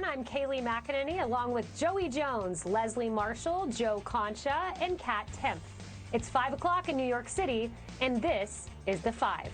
I'm Kaylee McEnany, along with Joey Jones, Leslie Marshall, Joe Concha, and Kat Temp. It's 5 o'clock in New York City, and this is The Five.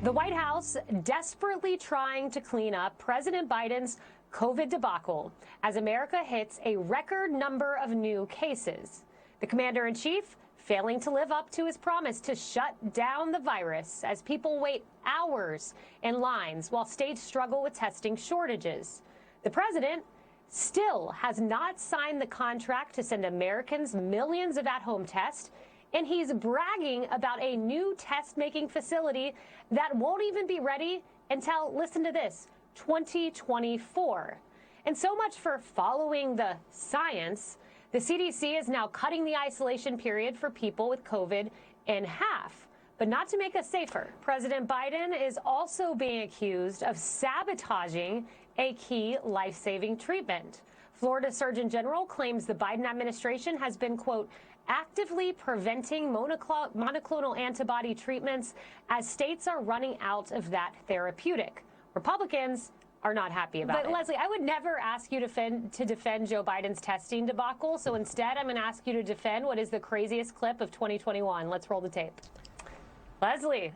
The White House desperately trying to clean up President Biden's COVID debacle as America hits a record number of new cases. The commander-in-chief failing to live up to his promise to shut down the virus as people wait hours in lines while states struggle with testing shortages. The president still has not signed the contract to send Americans millions of at-home tests, and he's bragging about a new test-making facility that won't even be ready until, listen to this, 2024. And so much for following the science. The CDC is now cutting the isolation period for people with COVID in half, but not to make us safer. President Biden is also being accused of sabotaging a key life-saving treatment. Florida Surgeon General claims the Biden administration has been, quote, actively preventing monoclonal antibody treatments as states are running out of that therapeutic. Republicans are not happy about it. But Leslie, I would never ask you to defend Joe Biden's testing debacle. So instead, I'm going to ask you to defend what is the craziest clip of 2021. Let's roll the tape. Leslie.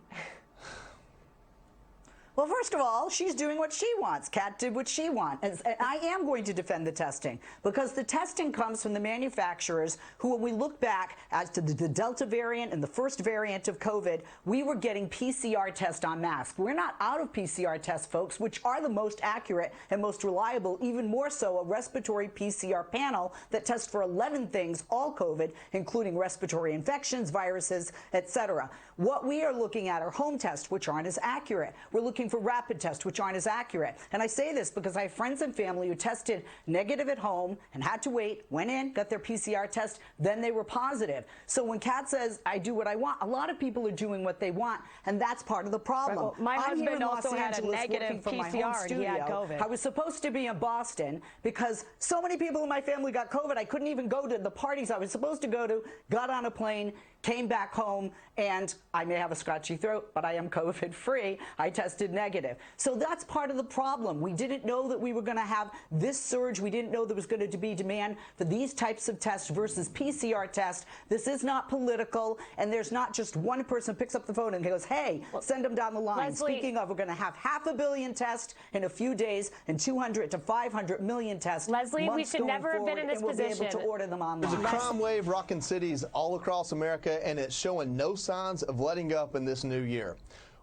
Well, first of all, she's doing what she wants. Kat did what she wants. And I am going to defend the testing because the testing comes from the manufacturers who, when we look back as to the Delta variant and the first variant of COVID, we were getting PCR tests en masse. We're not out of PCR tests, folks, which are the most accurate and most reliable, even more so a respiratory PCR panel that tests for 11 things, all COVID, including respiratory infections, viruses, etc. What we are looking at are home tests, which aren't as accurate. We're looking for rapid tests, which aren't as accurate. And I say this because I have friends and family who tested negative at home and had to wait, went in, got their PCR test, then they were positive. So when Kat says, I do what I want, a lot of people are doing what they want, and that's part of the problem. Right, well, my husband also had a negative PCR and he had COVID. I was supposed to be in Boston because so many people in my family got COVID, I couldn't even go to the parties I was supposed to go to, got on a plane, came back home, and I may have a scratchy throat, but I am COVID-free. I tested negative. So that's part of the problem. We didn't know that we were going to have this surge. We didn't know there was going to be demand for these types of tests versus PCR tests. This is not political, and there's not just one person picks up the phone and goes, hey, send them down the line. Leslie, speaking of, we're going to have 500 million tests in a few days and 200 to 500 million tests. Leslie, we should never have been in this position. We'll be able to order them online. There's a crime wave rocking cities all across America, and it's showing no signs of letting up in this new year.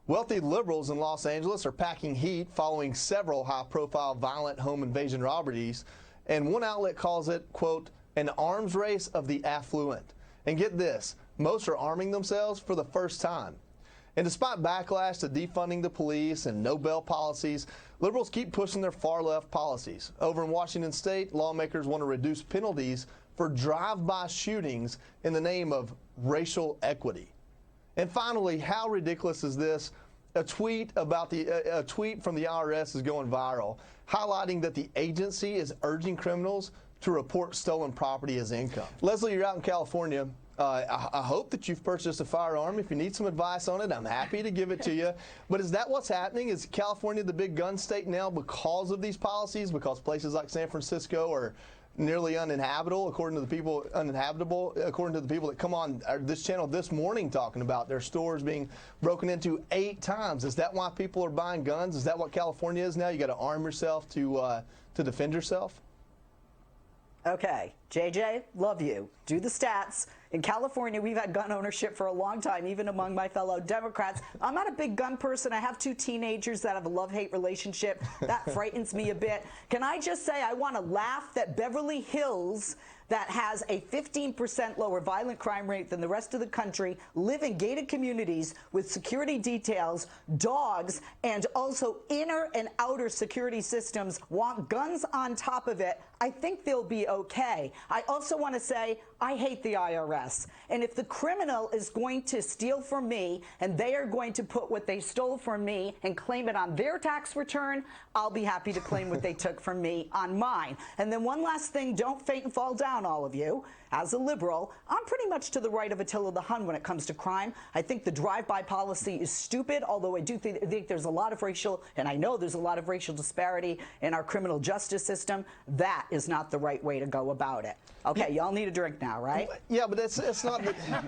Wealthy liberals in Los Angeles are packing heat following several high-profile violent home invasion robberies, and one outlet calls it, quote, an arms race of the affluent. And get this, most are arming themselves for the first time. And despite backlash to defunding the police and no bail policies, liberals keep pushing their far-left policies. Over in Washington State, lawmakers want to reduce penalties for drive-by shootings in the name of racial equity. And finally, how ridiculous is this? A tweet from the IRS is going viral, highlighting that the agency is urging criminals to report stolen property as income. Leslie, you're out in California. I hope that you've purchased a firearm. If you need some advice on it, I'm happy to give it to you. But is that what's happening? Is California the big gun state now because of these policies? Because places like San Francisco are nearly uninhabitable, according to the people that come on this channel this morning talking about their stores being broken into 8 times. Is that why people are buying guns? Is that what California is now? You got to arm yourself to defend yourself? Okay, JJ, love you. Do the stats. In California, we've had gun ownership for a long time, even among my fellow Democrats. I'm not a big gun person. I have 2 teenagers that have a love-hate relationship. That frightens me a bit. Can I just say I want to laugh that Beverly Hills, that has a 15% lower violent crime rate than the rest of the country, live in gated communities with security details, dogs, and also inner and outer security systems, want guns on top of it. I think they'll be okay. I also want to say I hate the IRS. And if the criminal is going to steal from me and they are going to put what they stole from me and claim it on their tax return, I'll be happy to claim what they took from me on mine. And then one last thing, don't faint and fall down, all of you. as a liberal, I'm pretty much to the right of Attila the Hun when it comes to crime. I think the drive-by policy is stupid, although I do think there's a lot of racial, and I know there's a lot of racial disparity in our criminal justice system. That is not the right way to go about it. Okay, y'all need a drink now, right? Yeah, but it's not,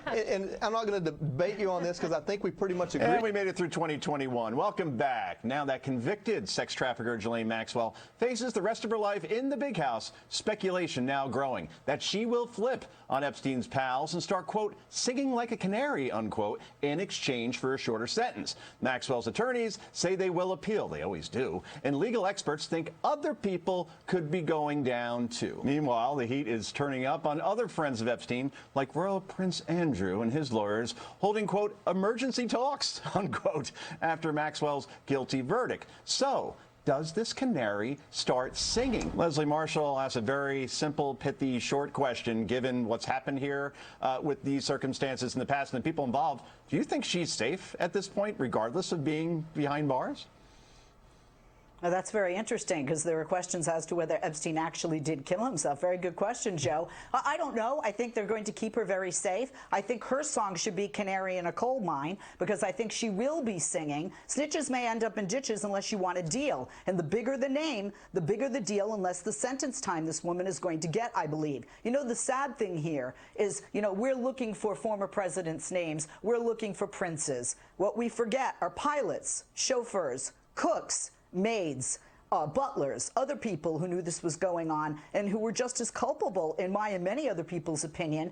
and I'm not going to debate you on this because I think we pretty much agree. And we made it through 2021. Welcome back. Now that convicted sex trafficker Ghilain Maxwell faces the rest of her life in the big house, speculation now growing that she will flip on Epstein's pals and start, quote, singing like a canary, unquote, in exchange for a shorter sentence. Maxwell's attorneys say they will appeal. They always do. And legal experts think other people could be going down, too. Meanwhile, the heat is turning up on other friends of Epstein, like Royal Prince Andrew and his lawyers, holding, quote, emergency talks, unquote, after Maxwell's guilty verdict. So, does this canary start singing? Leslie Marshall asks a very simple, pithy, short question, given what's happened here with these circumstances in the past and the people involved. Do you think she's safe at this point, regardless of being behind bars? Now, that's very interesting because there are questions as to whether Epstein actually did kill himself. Very good question, Joe. I don't know. I think they're going to keep her very safe. I think her song should be Canary in a Coal Mine because I think she will be singing. Snitches may end up in ditches unless you want a deal. And the bigger the name, the bigger the deal, unless the sentence time this woman is going to get, I believe. You know, the sad thing here is, you know, we're looking for former presidents' names. We're looking for princes. What we forget are pilots, chauffeurs, cooks, maids, butlers, other people who knew this was going on and who were just as culpable, in my and many other people's opinion,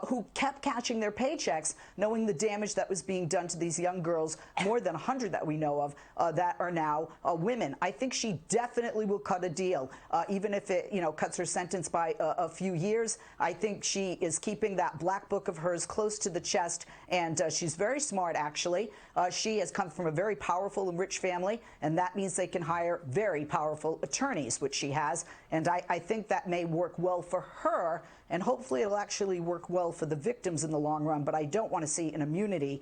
who kept catching their paychecks, knowing the damage that was being done to these young girls, more than 100 that we know of, that are now women. I think she definitely will cut a deal, even if it, you know, cuts her sentence by a few years. I think she is keeping that black book of hers close to the chest, and she's very smart, actually. She has come from a very powerful and rich family, and that means they can hire very powerful attorneys, which she has, and I think that may work well for her, and hopefully it'll actually work well for the victims in the long run, but I don't want to see an immunity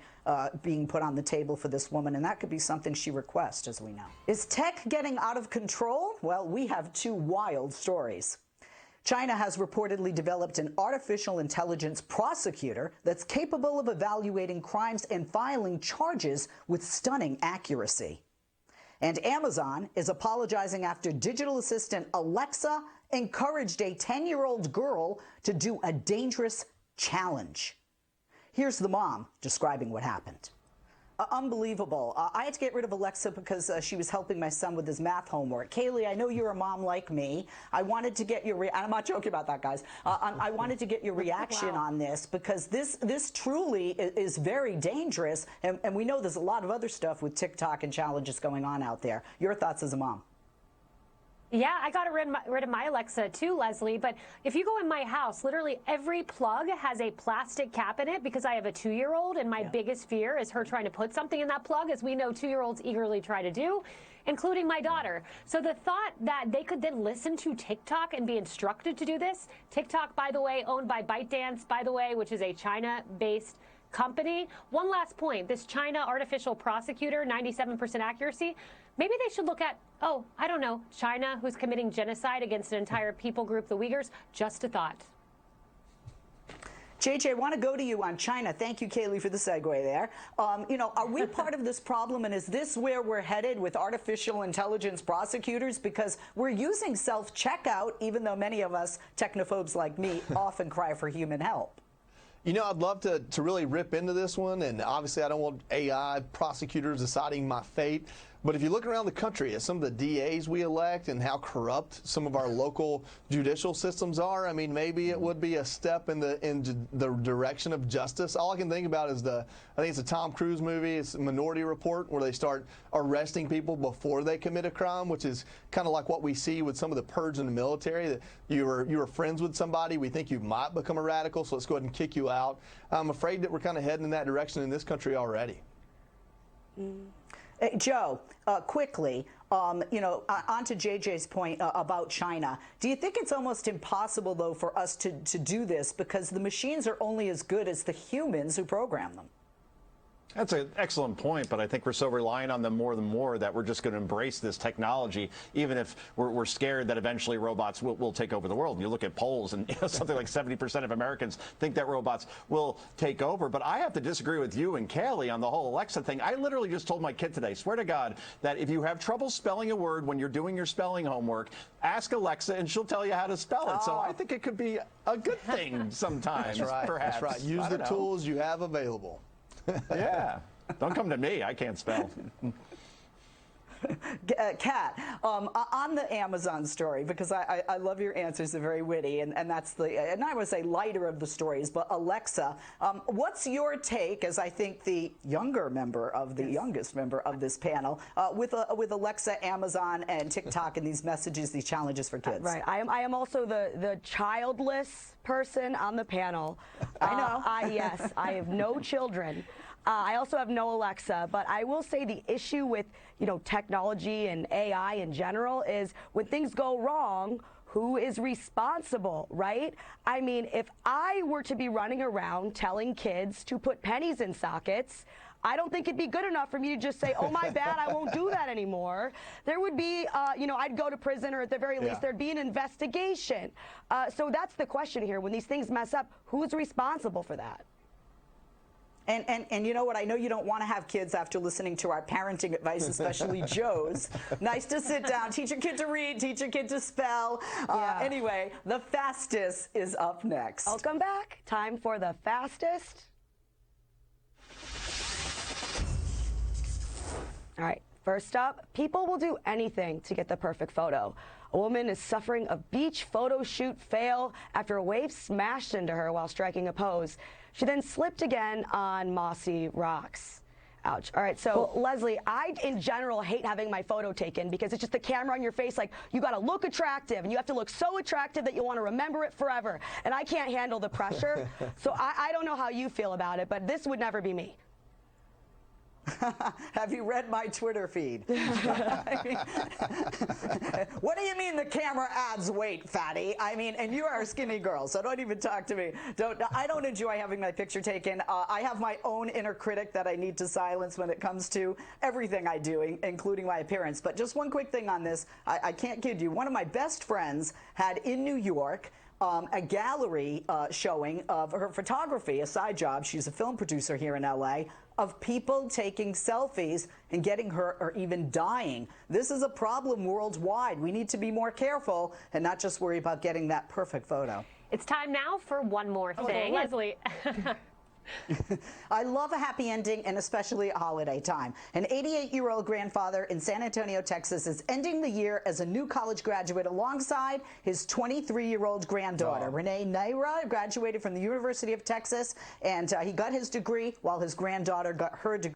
being put on the table for this woman, and that could be something she requests, as we know. Is tech getting out of control? Well, we have two wild stories. China has reportedly developed an artificial intelligence prosecutor that's capable of evaluating crimes and filing charges with stunning accuracy. And Amazon is apologizing after digital assistant Alexa encouraged a 10-year-old girl to do a dangerous challenge. Here's the mom describing what happened. Unbelievable. I had to get rid of Alexa because she was helping my son with his math homework. Kaylee, I know you're a mom like me. I wanted to get your I'm not joking about that, guys. I wanted to get your reaction on this because this truly is very dangerous, and we know there's a lot of other stuff with TikTok and challenges going on out there. Your thoughts as a mom? Yeah, I got rid of my Alexa too, Leslie. But if you go in my house, literally every plug has a plastic cap in it because I have a 2-year-old, and my biggest fear is her trying to put something in that plug, as we know 2-year-olds eagerly try to do, including my daughter. So the thought that they could then listen to TikTok and be instructed to do this, TikTok, by the way, owned by ByteDance, by the way, which is a China-based company. One last point, this China artificial prosecutor, 97% accuracy, maybe they should look at, oh, I don't know, China, who's committing genocide against an entire people group, the Uyghurs. Just a thought. JJ, I want to go to you on China. Thank you, Kaylee, for the segue there. You know, are we part of this problem, and is this where we're headed with artificial intelligence prosecutors? Because we're using self-checkout, even though many of us, technophobes like me, often cry for human help. You know, I'd love to really rip into this one, and obviously I don't want AI prosecutors deciding my fate. But if you look around the country at some of the DAs we elect and how corrupt some of our local judicial systems are, I mean, maybe it would be a step in the direction of justice. All I can think about is I think it's a Tom Cruise movie, it's Minority Report, where they start arresting people before they commit a crime, which is kind of like what we see with some of the purge in the military, that you were friends with somebody, we think you might become a radical, so let's go ahead and kick you out. I'm afraid that we're kind of heading in that direction in this country already. Joe, quickly, you know, on to JJ's point about China. Do you think it's almost impossible, though, for us to do this because the machines are only as good as the humans who program them? That's an excellent point, but I think we're so reliant on them more than more that we're just going to embrace this technology, even if we're scared that eventually robots will take over the world. And you look at polls, and something like 70% of Americans think that robots will take over. But I have to disagree with you and Kaylee on the whole Alexa thing. I literally just told my kid today, swear to God, that if you have trouble spelling a word when you're doing your spelling homework, ask Alexa and she'll tell you how to spell it. So I think it could be a good thing sometimes, That's right. perhaps. That's right. Use the tools you have available. Yeah. Don't come to me. I can't spell. Kat, on the Amazon story, because I love your answers, they're very witty, and that's and I would say lighter of the stories, but Alexa, what's your take, as I think the youngest member of this panel, with Alexa, Amazon, and TikTok, and these messages, these challenges for kids? Right. I am also the childless person on the panel. I know. Yes, I have no children. I also have no Alexa, but I will say the issue with, technology and AI in general is when things go wrong, who is responsible, right? I mean, if I were to be running around telling kids to put pennies in sockets, I don't think it'd be good enough for me to just say, oh, my bad, I won't do that anymore. There would be, I'd go to prison, or at the very least, there'd be an investigation. So that's the question here. When these things mess up, who's responsible for that? And you know what? I know you don't want to have kids after listening to our parenting advice, especially Joe's. Nice to sit down, teach your kid to read, teach your kid to spell. Anyway, the fastest is up next. Welcome back. Time for the fastest. All right, first up, people will do anything to get the perfect photo. A woman is suffering a beach photo shoot fail after a wave smashed into her while striking a pose. She then slipped again on mossy rocks. Ouch. All right, so Leslie, I in general hate having my photo taken because it's just the camera on your face, like you got to look attractive and you have to look so attractive that you want to remember it forever. And I can't handle the pressure. So I don't know how you feel about it, but this would never be me. Have you read my Twitter feed? What do you mean the camera adds weight, fatty? I mean, and you are a skinny girl, so don't even talk to me. I don't enjoy having my picture taken. I have my own inner critic that I need to silence when it comes to everything I do, including my appearance. But just one quick thing on this. I can't kid you. One of my best friends had in New York a gallery showing of her photography, a side job. She's a film producer here in LA, of people taking selfies and getting hurt or even dying. This is a problem worldwide. We need to be more careful and not just worry about getting that perfect photo. It's time now for one more thing. Leslie. I love a happy ending, and especially a holiday time. An 88-year-old grandfather in San Antonio, Texas, is ending the year as a new college graduate alongside his 23-year-old granddaughter. Renee Naira graduated from the University of Texas, and he got his degree while his granddaughter got her degree.